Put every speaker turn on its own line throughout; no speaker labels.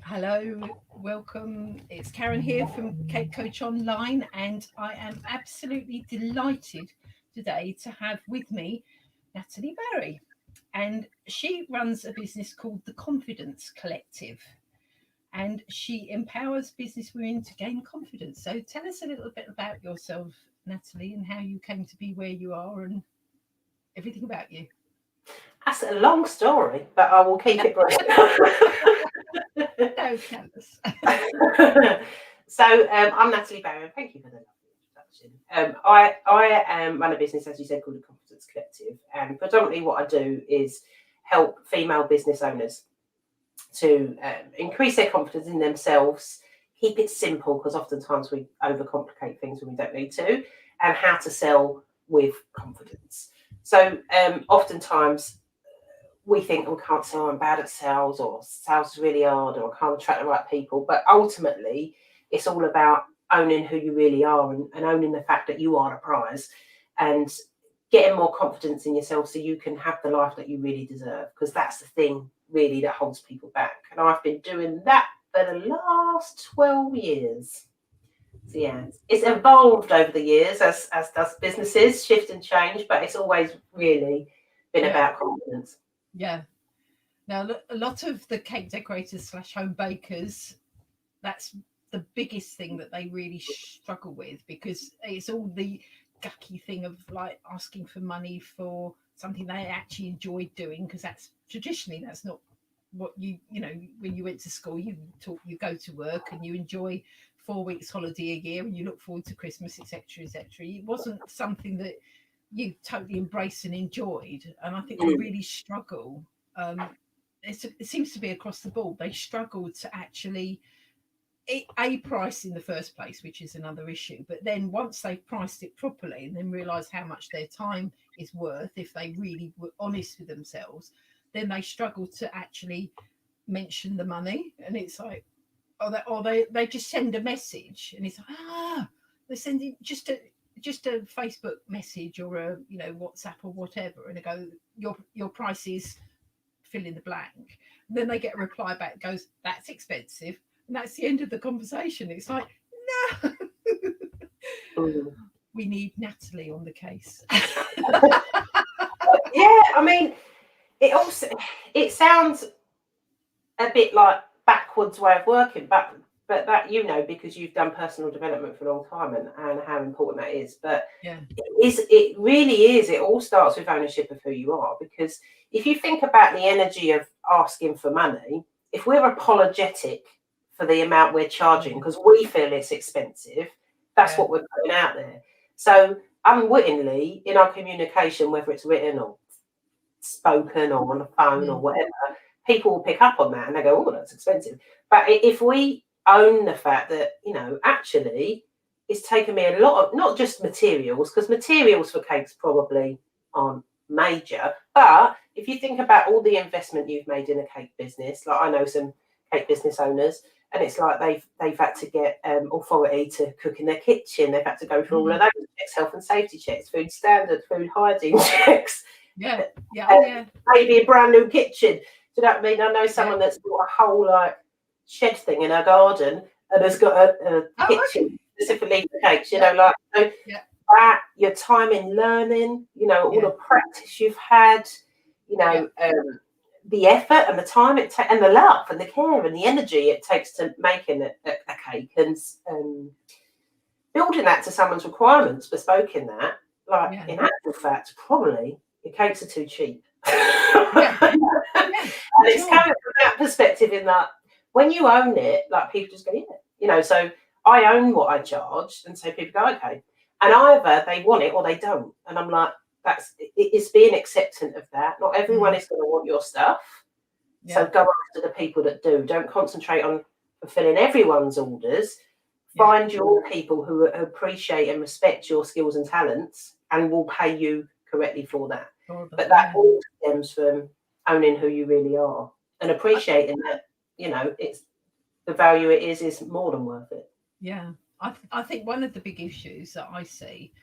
Hello, welcome. It's Karen here from CakeCoachOnline, and I am absolutely delighted today to have with me Natalee Barry. And she runs a business called the Confidence Collective, and she empowers business women to gain confidence. So tell us a little bit about yourself, Natalie, and how you came to be where you are and everything about you.
That's a long story, but I will keep it brief.
No, tell us.
I'm Natalee Barry. Thank you for the lovely introduction. I run a business, as you said, called the Confidence Collective, and predominantly what I do is help female business owners to increase their confidence in themselves, keep it simple because oftentimes we overcomplicate things when we don't need to, and how to sell with confidence. Oftentimes we think, oh, we can't sell, I'm bad at sales, or sales is really hard, or I can't attract the right people. But ultimately, it's all about owning who you really are and owning the fact that you are the prize and getting more confidence in yourself so you can have the life that you really deserve. Because that's the thing really that holds people back. And I've been doing that for the last 12 years. So yeah, it's evolved over the years as does businesses shift and change, but it's always really been
Yeah,
about confidence.
yeah. Now, a lot of the cake decorators slash home bakers, that's the biggest thing that they really struggle with because it's all the gucky thing of like asking for money for something they actually enjoy doing because that's traditionally that's not what you know when you went to school you go to work and you enjoy 4 weeks holiday a year and you look forward to Christmas, etc., etc. It wasn't something that you totally embraced and enjoyed, and I think they really struggle. It seems to be across the board. They struggle to actually a price in the first place, which is another issue. But then once they've priced it properly and then realise how much their time is worth, if they really were honest with themselves, then they struggle to actually mention the money. And it's like, they just send a message, and it's like, they're sending just a Facebook message or a WhatsApp or whatever, and they go, your price is fill in the blank. And then they get a reply back that goes, that's expensive. And that's the end of the conversation. It's like, no,
Mm.
we need Natalie on the case.
Yeah, I mean, it sounds a bit like backwards way of working, but that because you've done personal development for a long time and how important that is. But
Yeah.
it really is. It all starts with ownership of who you are, because if you think about the energy of asking for money, if we're apologetic for the amount we're charging
Mm.
because we feel it's expensive, that's
Yeah.
what we're putting out there. So unwittingly in our communication, whether it's written or spoken or on the phone or
Mm.
whatever, people will pick up on that and they go, oh, that's expensive. But if we own the fact that, actually it's taken me a lot of, not just materials, because materials for cakes probably aren't major, but if you think about all the investment you've made in a cake business, like I know some cake business owners, and it's like they've had to get authority to cook in their kitchen. They've had to go through all of
Mm.
those checks, health and safety checks, food standard, food hygiene checks,
Yeah. Yeah.
uh,
Oh, yeah.
maybe a brand new kitchen. Do you know what I mean? I know
Yeah.
someone that's got a whole like shed thing in her garden and has got a
Oh, okay.
kitchen specifically for cakes.
Yeah.
So
Yeah.
that your time in learning, all
Yeah.
the practice you've had, you
Yeah.
know, um, the effort and the time and the love and the care and the energy it takes to making a cake and building that to someone's requirements, bespoking that, like
Yeah.
in actual fact, probably your cakes are too cheap.
Yeah.
And
Yeah.
it's
Sure.
coming from that perspective in that when you own it, like people just go, yeah, so I own what I charge, and so people go, okay. And either they want it or they don't. And I'm like, it's being acceptant of that. Not everyone
Mm.
is going to want your stuff. So
Yeah.
go after the people that do. Don't concentrate on fulfilling everyone's orders.
Yeah.
Find your people who appreciate and respect your skills and talents and will pay you correctly for that.
All that.
But that
Yeah.
all stems from owning who you really are and
I,
appreciating that, it's the value it is more than worth it.
yeah. I think one of the big issues that I see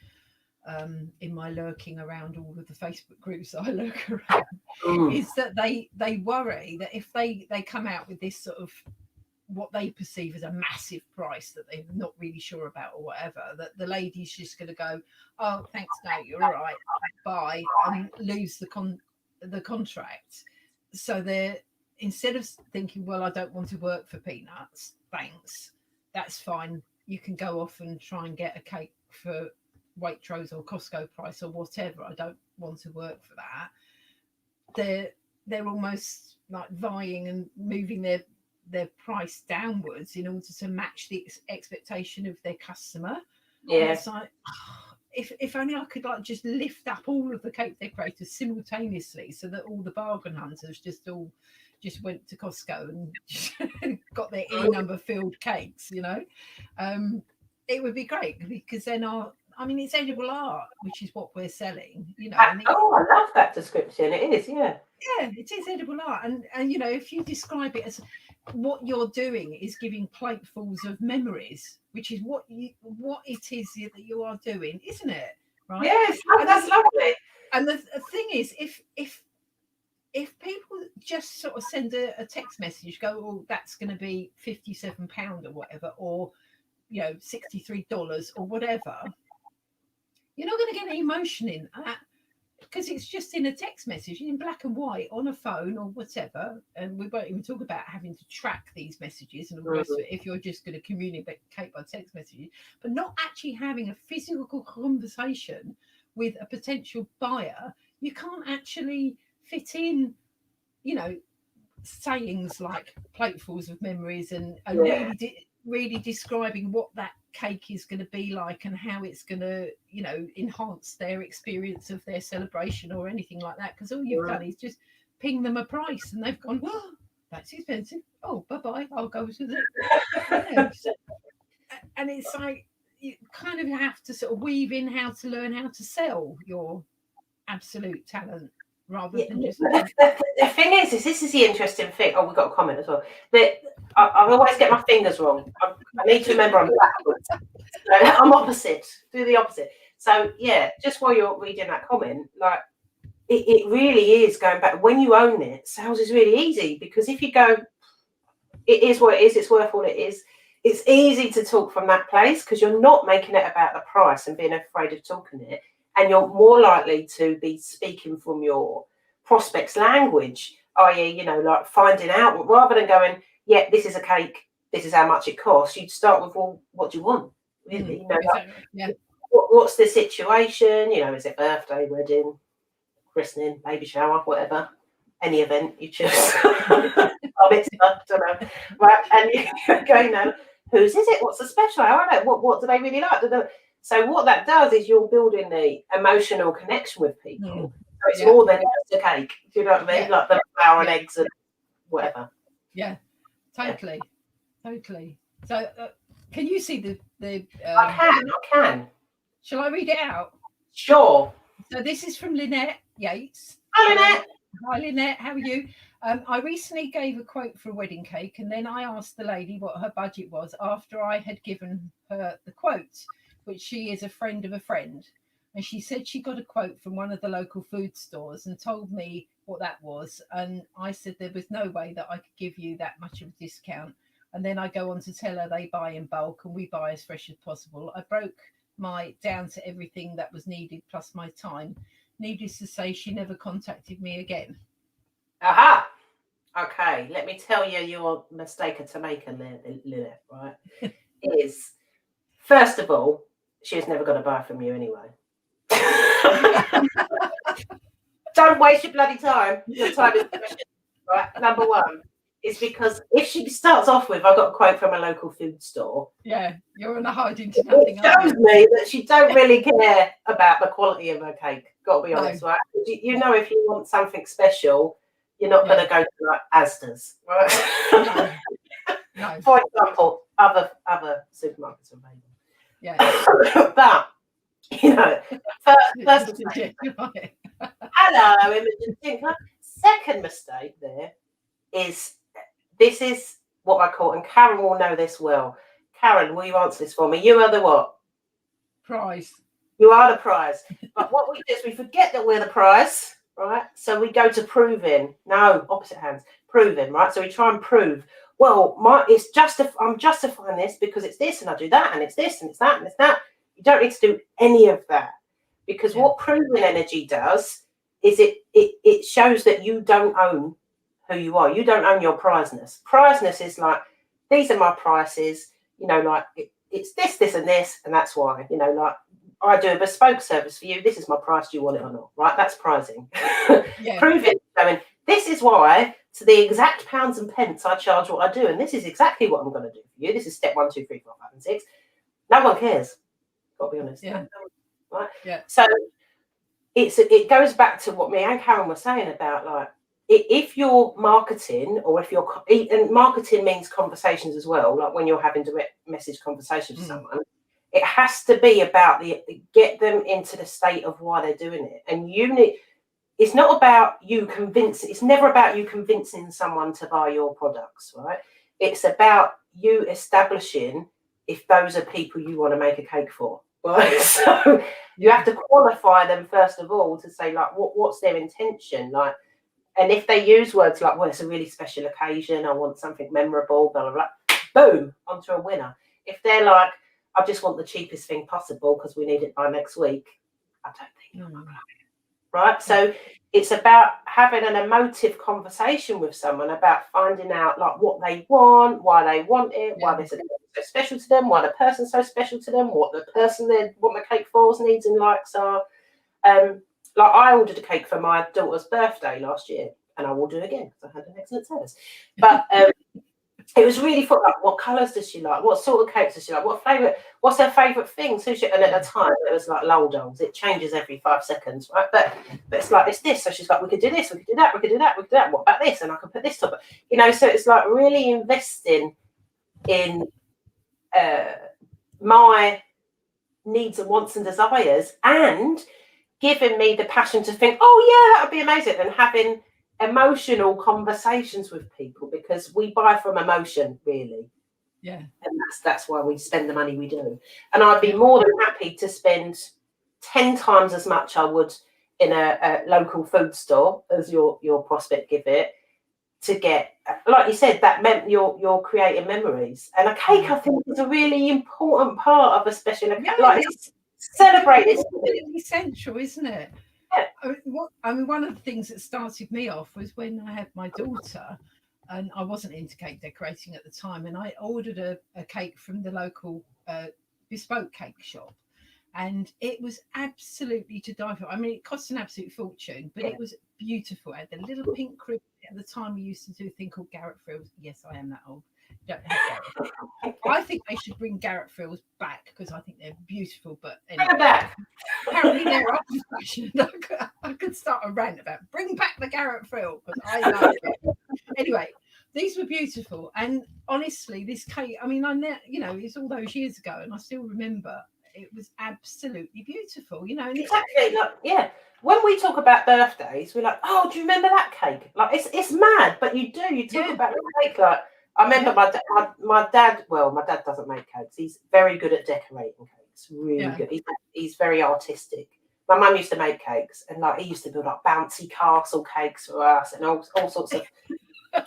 in my lurking around all of the Facebook groups that I lurk around
Mm,
is that they worry that if they come out with this sort of what they perceive as a massive price that they're not really sure about or whatever, that the lady's just going to go, oh, thanks, no, you're all right, bye, and lose the contract. So they're, instead of thinking, well, I don't want to work for peanuts, thanks, that's fine, you can go off and try and get a cake for Waitrose or Costco price or whatever, I don't want to work for that. They're almost like vying and moving their price downwards in order to match the expectation of their customer.
Yeah.
It's like, if only I could like just lift up all of the cake decorators simultaneously, so that all the bargain hunters just went to Costco and got their E number filled cakes, you know. It would be great, because then it's edible art, which is what we're selling, you know.
I love that description. It is, yeah.
Yeah, it is edible art, and you know, if you describe it as what you're doing is giving platefuls of memories, which is what it is that you are doing, isn't it? Right?
Yes, that's lovely.
And the thing is, if people just sort of send a text message, go, oh, that's going to be £57 or whatever, or you know, $63 or whatever, you're not going to get any emotion in that, because it's just in a text message in black and white on a phone or whatever. And we won't even talk about having to track these messages and all the rest of it if you're just going to communicate by text messages, but not actually having a physical conversation with a potential buyer. You can't actually fit in, you know, sayings like platefuls of memories and really describing what that cake is going to be like and how it's going to, you know, enhance their experience of their celebration or anything like that, because all you've done is just ping them a price and they've gone, oh, that's expensive, oh, bye-bye, I'll go with it. And it's like you kind of have to sort of weave in how to learn how to sell your absolute talent, rather than just
the thing is this is the interesting thing. Oh, we've got a comment as well, that I always get my fingers wrong. I need to remember I'm backwards. So I'm opposite. Do the opposite. So yeah, just while you're reading that comment, like it really is going back. When you own it, sales is really easy, because if you go, it is what it is, it's worth what it is, it's easy to talk from that place, because you're not making it about the price and being afraid of talking it, and you're more likely to be speaking from your prospect's language, i.e., you know, like finding out, rather than going, yeah, this is a cake, this is how much it costs. You'd start with, well, what do you want? Really? You know,
exactly.
Like, what's the situation? You know, is it birthday, wedding, christening, baby shower, whatever, any event you choose. Bar mitzvah, don't know. Right, and you go, you know, whose is it? What's the special? I don't know. What do they really like? So what that does is you're building the emotional connection with people. So it's more than just a cake. Do you know what I mean? Like the flour and eggs and whatever.
Yeah, totally. So can you see the
I can.
Shall I read it out?
Sure.
So this is from Lynette Yates.
Hi, Lynette.
Hi, Lynette. How are you? I recently gave a quote for a wedding cake, and then I asked the lady what her budget was after I had given her the quote, which she is a friend of a friend. And she said she got a quote from one of the local food stores and told me what that was. And I said there was no way that I could give you that much of a discount. And then I go on to tell her they buy in bulk and we buy as fresh as possible. I broke my down to everything that was needed plus my time. Needless to say, she never contacted me again.
Aha. Okay, let me tell you your mistake to make, Lynette, right? Is, first of all, she was never going to buy from you anyway. Don't waste your bloody time. Your time is precious, right? Number one is because if she starts off with, I got a quote from a local food store.
Yeah, you're on a hiding to nothing.
It shows me that she don't really care about the quality of her cake. Got to be honest, right? You know, if you want something special, you're not going to go to like Asda's, right?
No.
For example, other supermarkets are available.
Yeah.
But you know, first mistake. Hello, Imogen Tinkler. Second mistake there is, this is what I call, and Karen will know this well. Karen, will you answer this for me? You are the what?
Prize.
You are the prize. But what we do is we forget that we're the prize, right? So we go to proving. No, opposite hands. Proving, right? So we try and prove well, I'm justifying this because it's this and I do that and it's this and it's that and it's that. You don't need to do any of that, because what proving energy does is it shows that you don't own who you are. You don't own your priceness. Priceness is like, these are my prices, like it's this and this, and that's why, like I do a bespoke service for you. This is my price. Do you want it or not? Right? That's pricing. Proving, this is why, to the exact pounds and pence, I charge what I do, and this is exactly what I'm going to do for you. This is step 1, 2, 3, 4, 5, and 6. No one cares. Got to be honest.
Yeah.
Right.
Yeah.
So it goes back to what me and Karen were saying about, like, if you're marketing, or if you're, and marketing means conversations as well, like when you're having direct message conversations with someone, it has to be about get them into the state of why they're doing it. And it's not about you convincing, it's never about you convincing someone to buy your products, right? It's about you establishing if those are people you want to make a cake for, right? So you have to qualify them first of all to say, like, what's their intention, like. And if they use words like, well, it's a really special occasion, I want something memorable, blah, blah, blah, boom, onto a winner. If they're like, I just want the cheapest thing possible because we need it by next week, I don't think you're going to like it. Right? So it's about having an emotive conversation with someone about finding out, like, what they want, why they want it, why this is so special to them, why the person's so special to them, what the person they want the cake for's needs and likes are. Like, I ordered a cake for my daughter's birthday last year, and I will do it again because I had an excellent service. But it was really thought, like, what colours does she like? What sort of cakes does she like? What flavour? What's her favourite thing? So and at the time, it was like lull dolls. It changes every 5 seconds, right? But it's like, it's this. So she's like, we could do this, we could do that, we could do that, we could do that. What about this? And I could put this top. So it's like really investing in my needs and wants and desires, and giving me the passion to think, oh yeah, that would be amazing, and having emotional conversations with people, because we buy from emotion, really. Yeah. And that's why we spend the money we do. And I'd be more than happy to spend 10 times as much I would in a local food store as your prospect give it, to get, like you said, that meant you're creating memories. And a cake, I think, is a really important part of a special occasion. Like, celebrate it.
It's essential, isn't it? Yeah. I mean, one of the things that started me off was when I had my daughter, and I wasn't into cake decorating at the time, and I ordered a cake from the local bespoke cake shop, and it was absolutely to die for. I mean, it cost an absolute fortune, but it was beautiful. It had the little pink crib. At the time, we used to do a thing called Garrett frills. Yes, I am that old. Don't have Garrett. I think they should bring Garrett frills back because I think they're beautiful. But anyway, apparently they're old-fashioned. I could start a rant about bring back the Garrett frill because I like it. Anyway, these were beautiful, and honestly, this cake. I mean, it's all those years ago, and I still remember it was absolutely beautiful. And
exactly. Like, when we talk about birthdays, we're like, oh, do you remember that cake? Like, it's mad, but you do. You talk about the cake. Like, I remember my dad. Well, my dad doesn't make cakes. He's very good at decorating cakes. Really good. He's very artistic. My mum used to make cakes, and like he used to build like bouncy castle cakes for us, and all sorts of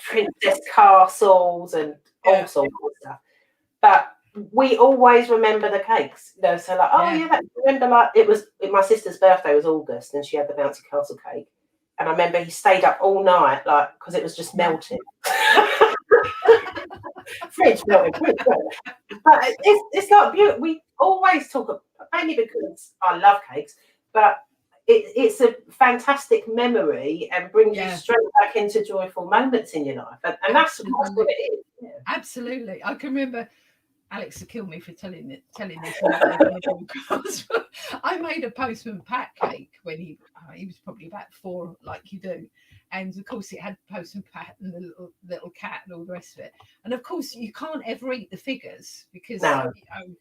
princess castles and all sorts of stuff. But we always remember the cakes, so like, remember, like, it was my sister's birthday was August, and she had the bouncy castle cake, and I remember he stayed up all night, like, because it was just melting. Fridge melting. But it's not beautiful. We always talk, mainly because I love cakes, but it's a fantastic memory and brings you straight back into joyful moments in your life, and that's what it is. Yeah.
Absolutely, I can remember. Alex will kill me for telling this. I made a Postman Pat cake when he was probably about 4, like you do, and of course it had Postman Pat and the little cat and all the rest of it. And of course you can't ever eat the figures because you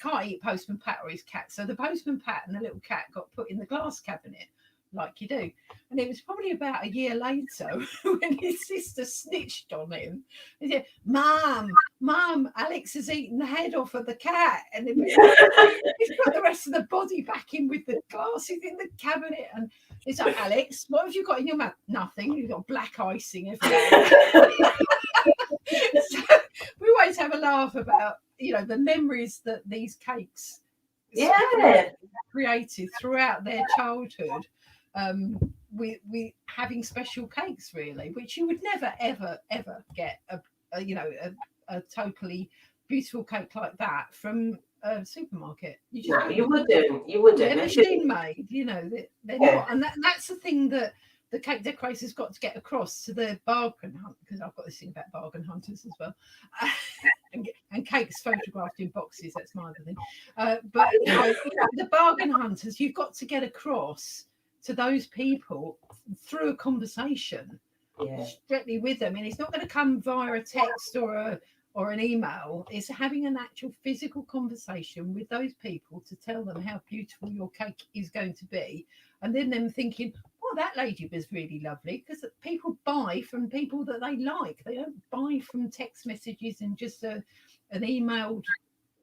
can't eat Postman Pat or his cat. So the Postman Pat and the little cat got put in the glass cabinet, like you do. And it was probably about a year later when his sister snitched on him and said, Mum, Alex has eaten the head off of the cat, and then he's put the rest of the body back in with the glasses in the cabinet. And it's like, Alex, what have you got in your mouth? Nothing. You've got black icing everywhere. So we always have a laugh about, the memories that these cakes created throughout their childhood, with having special cakes, really, which you would never ever get a totally beautiful cake like that from a supermarket.
You wouldn't.
They're machine made, they're not. And that's the thing that the cake decorators got to get across to the bargain hunt, because I've got this thing about bargain hunters as well. And cakes photographed in boxes, that's my other thing. But the bargain hunters, you've got to get across to those people through a conversation directly with them. And it's not going to come via a text or an email. It's having an actual physical conversation with those people to tell them how beautiful your cake is going to be, and then them thinking, well, that lady was really lovely, because people buy from people that they like. They don't buy from text messages and just an emailed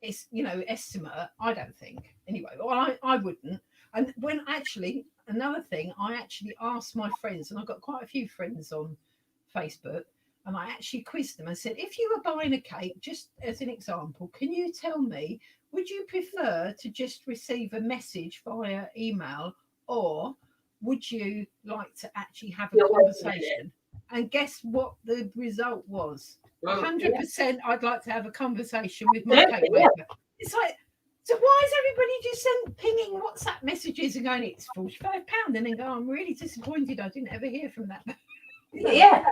estimate. I don't think, anyway. Well, I wouldn't. And when another thing, I actually asked my friends, and I've got quite a few friends on Facebook, and I actually quizzed them and said, if you were buying a cake, just as an example, can you tell me, would you prefer to just receive a message via email, or would you like to actually have a conversation? And guess what the result was? 100% I'd like to have a conversation with my cake maker. It's like, so why is everybody just pinging WhatsApp messages and going, it's £45, and then go, I'm really disappointed I didn't ever hear from that.
Yeah.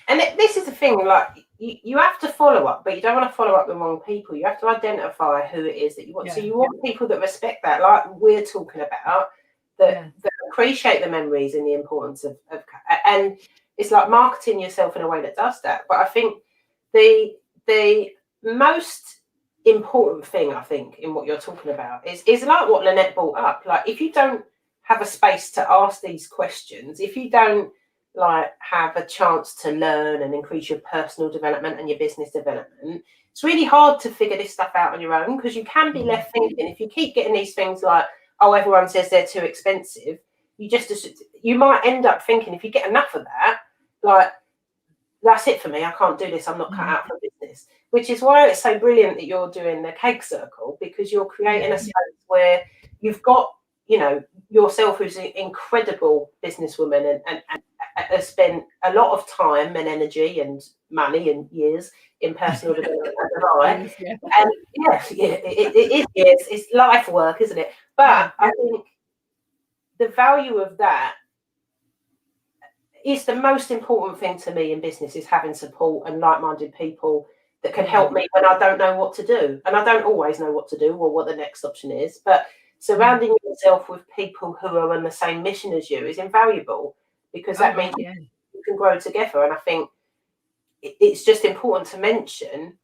And this is the thing, like, you have to follow up, but you don't want to follow up the wrong people. You have to identify who it is that you want. So you want people that respect that, like we're talking about, that appreciate the memories and the importance of and it's like marketing yourself in a way that does that. But I think the most important thing, I think, in what you're talking about is like what Lynette brought up. Like, if you don't have a space to ask these questions, if you don't have a chance to learn and increase your personal development and your business development, it's really hard to figure this stuff out on your own, because you can be left thinking, if you keep getting these things like, oh, everyone says they're too expensive, you might end up thinking, if you get enough of that, like, that's it for me, I can't do this, I'm not cut out for business. Which is why it's so brilliant that you're doing the Cake Circle, because you're creating a space where you've got, yourself, who's an incredible businesswoman and has spent a lot of time and energy and money and years in personal development. And it is. It's life work, isn't it? But I think the value of that is the most important thing to me in business, is having support and like-minded people that can help me when I don't know what to do. And I don't always know what to do or what the next option is, but surrounding yourself with people who are on the same mission as you is invaluable, because that means you can grow together. And I think it's just important to mention,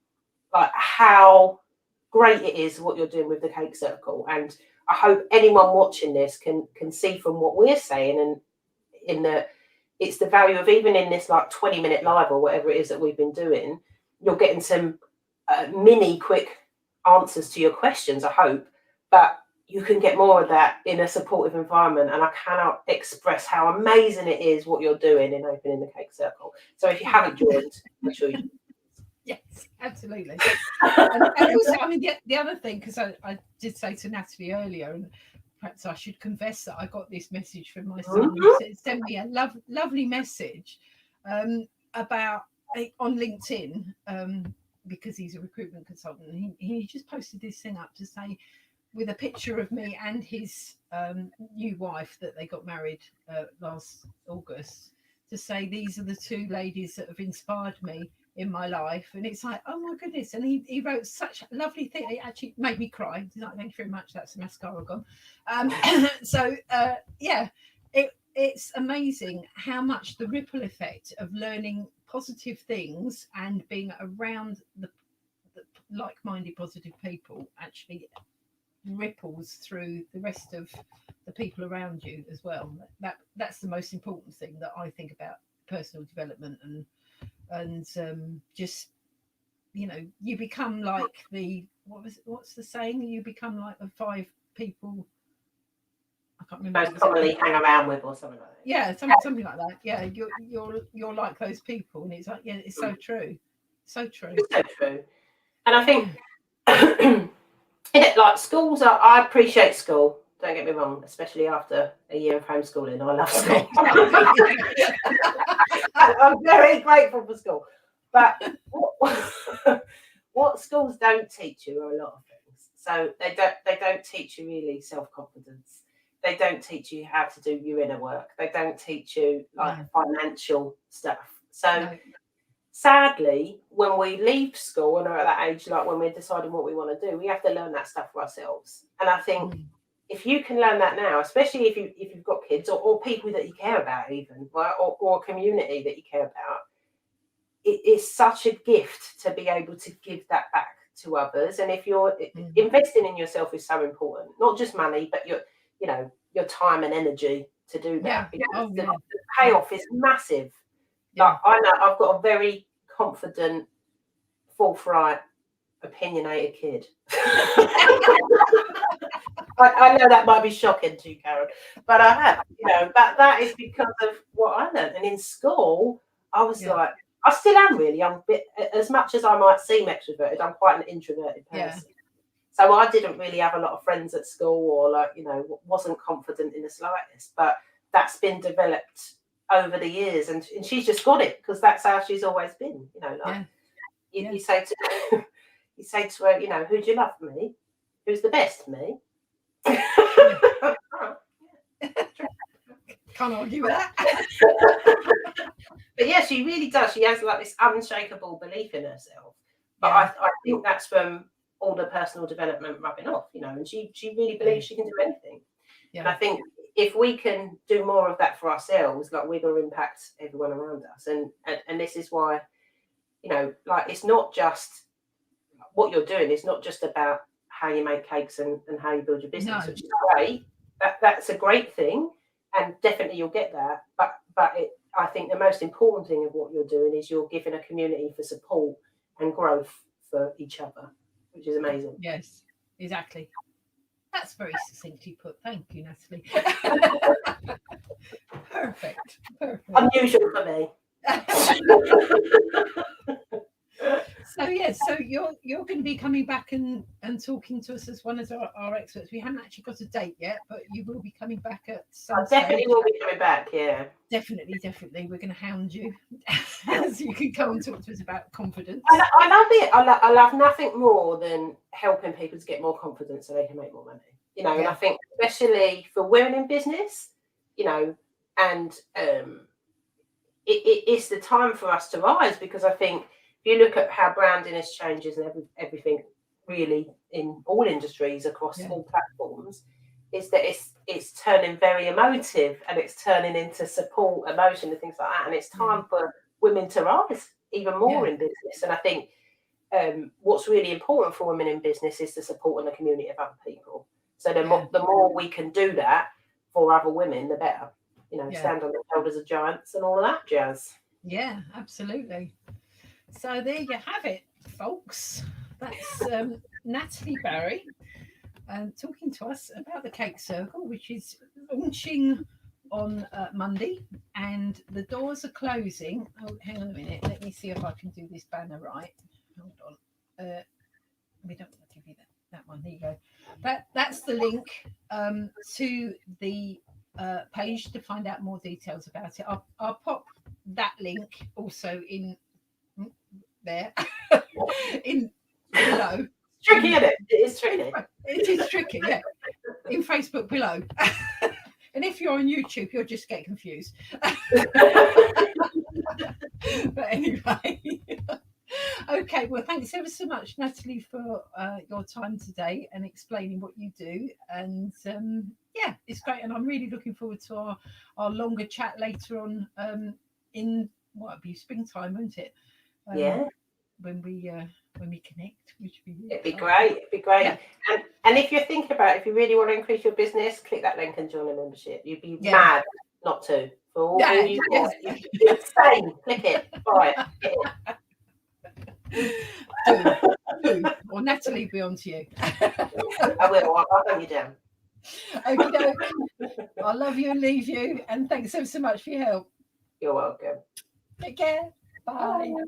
like, how great it is what you're doing with the Cake Circle. And I hope anyone watching this can see from what we're saying, and in the it's the value of, even in this like 20-minute live or whatever it is that we've been doing, you're getting some mini quick answers to your questions, I hope, but you can get more of that in a supportive environment. And I cannot express how amazing it is what you're doing in opening the Cake Circle. So if you haven't joined, make sure you.
Yes, absolutely. And also, I mean, the other thing, because I did say to Natalie earlier, and perhaps I should confess that I got this message from my son. He sent me a lovely message about on LinkedIn, because he's a recruitment consultant. And he just posted this thing up to say, with a picture of me and his new wife that they got married last August, to say, these are the two ladies that have inspired me in my life. And it's like, oh my goodness. And he wrote such a lovely thing. It actually made me cry. He's like, thank you very much, that's the mascara gone. So it's amazing how much the ripple effect of learning positive things and being around the like-minded positive people actually ripples through the rest of the people around you as well. That's the most important thing that I think about personal development, and just, you become like what's the saying, you become like the 5 people, I can't remember.
Most commonly hang around with, or something like that.
Yeah, something like that. Yeah, you're like those people, and it's like, yeah, it's so true, so true.
It's so true. And I think, like schools are. I appreciate school. Don't get me wrong, especially after a year of homeschooling. I love school. I'm very grateful for school. But what schools don't teach you are a lot of things. So they don't teach you really self-confidence. They don't teach you how to do your inner work. They don't teach you like financial stuff. So sadly, when we leave school and are at that age, like when we're deciding what we want to do, we have to learn that stuff for ourselves. And I think if you can learn that now, especially if you've got kids or people that you care about, even or a community that you care about, it's such a gift to be able to give that back to others. And if you're investing in yourself is so important, not just money, but your time and energy to do that. Because the payoff is massive. Like, I know I've got a very confident, forthright, opinionated kid. I know that might be shocking to you, Karen, but I have, but that is because of what I learned. And in school, I was like, I still am really. I'm a bit, as much as I might seem extroverted, I'm quite an introverted person. So I didn't really have a lot of friends at school, or wasn't confident in the slightest. But that's been developed over the years, and she's just got it because that's how she's always been. You say to you say to her, who do you love? Me. Who's the best? Me.
Can't argue with that.
But yeah, she really does. She has like this unshakable belief in herself. But I think that's from all the personal development rubbing off, and she really believes she can do anything. And I think if we can do more of that for ourselves, like, we're going to impact everyone around us. And this is why, it's not just what you're doing. It's not just about how you make cakes and how you build your business, which is great. That's a great thing, and definitely you'll get that. But I think the most important thing of what you're doing is you're giving a community for support and growth for each other, which is amazing.
Yes, exactly. That's very succinctly put. Thank you, Natalie. Perfect.
Unusual for me.
So you're going to be coming back and talking to us as one of our experts. We haven't actually got a date yet, but you will be coming back at some stage.
Definitely will be coming back, yeah.
Definitely. We're going to hound you so you can come and talk to us about confidence.
I love it. I love nothing more than helping people to get more confidence so they can make more money. And I think especially for women in business, and it's the time for us to rise, because I think if you look at how branding is changes and everything really in all industries across all platforms, is that it's turning very emotive, and it's turning into support, emotion and things like that. And it's time for women to rise even more in business. And I think what's really important for women in business is the support and the community of other people. So the more we can do that for other women, the better. Stand on the shoulders of giants and all of that jazz.
Yeah, absolutely. So there you have it, folks. That's Natalee Barry talking to us about the Cake Circle, which is launching on Monday, and the doors are closing. Oh, hang on a minute. Let me see if I can do this banner right. Hold on. We don't want to give you that one. There you go. That's the link to the page to find out more details about it. I'll pop that link also in there in below.
Tricky, isn't it? It is tricky.
It is tricky, yeah. In Facebook below. And if you're on YouTube, you'll just get confused. But anyway. Okay, well, thanks ever so much, Natalie, for your time today and explaining what you do. And it's great. And I'm really looking forward to our longer chat later on in what would be springtime, won't it? When we connect, which would be really
it'd be great. Yeah. And if you're thinking about it, if you really want to increase your business, click that link and join a membership. You'd be mad not to. For all you insane. Click it. Buy it.
Do. Or Natalie, be on to you.
I will. I'll hunt you down.
Okay, I'll love you and leave you. And thanks so much for your help.
You're welcome.
Take care. Bye.
Bye.